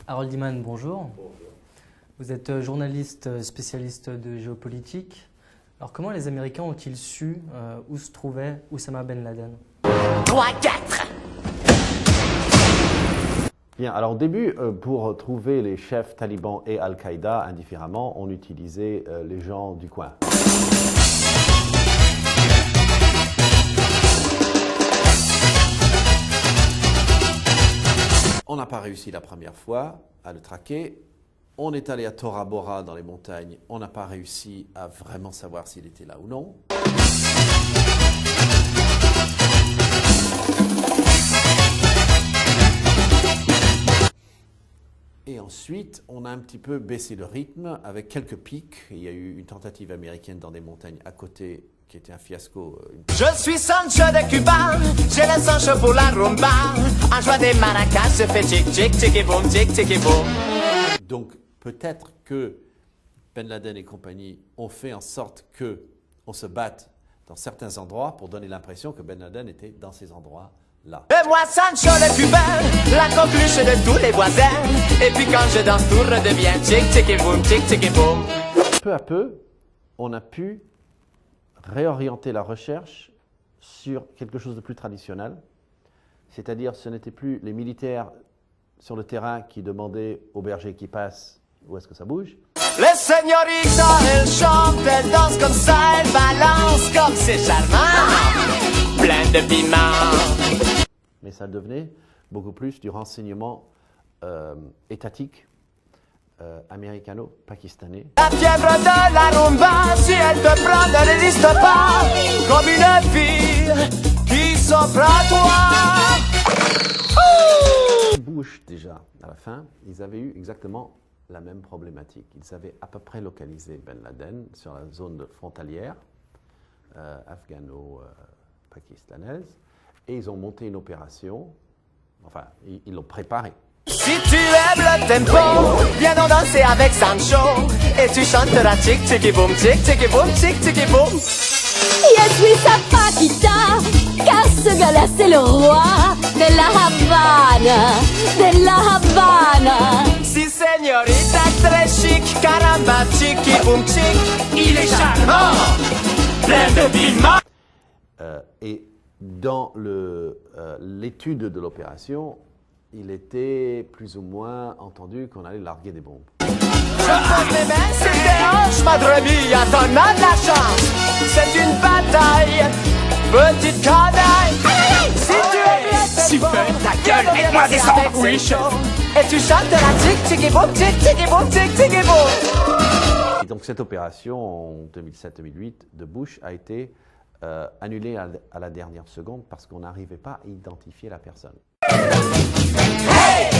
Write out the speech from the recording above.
Harold Iman, bonjour. Vous êtes journaliste spécialiste de géopolitique. Alors comment les Américains ont-ils su où se trouvait Oussama Ben Laden? 3, 4. Bien, alors au début, pour trouver les chefs talibans et Al-Qaïda indifféremment, on utilisait les gens du coin. On n'a pas réussi la première fois à le traquer. On est allé à Tora Bora dans les montagnes. On n'a pas réussi à vraiment savoir s'il était là ou non. Et ensuite, on a un petit peu baissé le rythme avec quelques pics. Il y a eu une tentative américaine dans des montagnes à côté qui était un fiasco. Je suis Sancho de Cuba, j'ai le Sancho pour la rumba. En jouant des maracas, je fais tic tic tic et boum, tic tic et boum. Donc peut-être que Ben Laden et compagnie ont fait en sorte qu'on se batte dans certains endroits pour donner l'impression que Ben Laden était dans ces endroits-là. Et moi, Sancho le Cubain, la coqueluche de tous les voisins. Et puis quand je danse, tout redevient tic tic et boum, tic tic et boum. Peu à peu, on a pu réorienter la recherche sur quelque chose de plus traditionnel, c'est-à-dire ce n'était plus les militaires sur le terrain qui demandaient aux bergers qui passent où est-ce que ça bouge. Les señoritas, elles chantent, elles dansent comme ça, elles balancent comme c'est charmant, plein de piment. Mais ça devenait beaucoup plus du renseignement étatique américano-pakistanais. La fièvre de la rumba, si elle te prend, ne résiste pas, comme une fille qui s'offre à toi. Bush, déjà, à la fin, ils avaient eu exactement la même problématique. Ils avaient à peu près localisé Ben Laden sur la zone frontalière afghano-pakistanaise et ils ont monté une opération, enfin, ils l'ont préparée. Si tu aimes le tempo, viens donc danser avec Sancho. Et tu chanteras tic tic et boum, tic tic et boum, tic tic et boum. Je suis sa Paquita, car ce gars-là c'est le roi de la Havane, de la Havane. Si señorita très chic, caramba, tic et boum, tic. Il est charmant, plein de piment. Et dans l'étude de l'opération, il était plus ou moins entendu qu'on allait larguer des bombes. Je pose mes mains sur tes hanches, madre mia, t'en as de la chance. C'est une bataille, petite canaille. Si tu aimes le tempo, Super, ta gueule, aide-moi à descendre, oui, chef. et tu chanteras tic tic et boum, tic tic et boum, tic tic et boum. Et donc cette opération en 2007-2008 de Bush a été annulée à la dernière seconde parce qu'on n'arrivait pas à identifier la personne. Hey!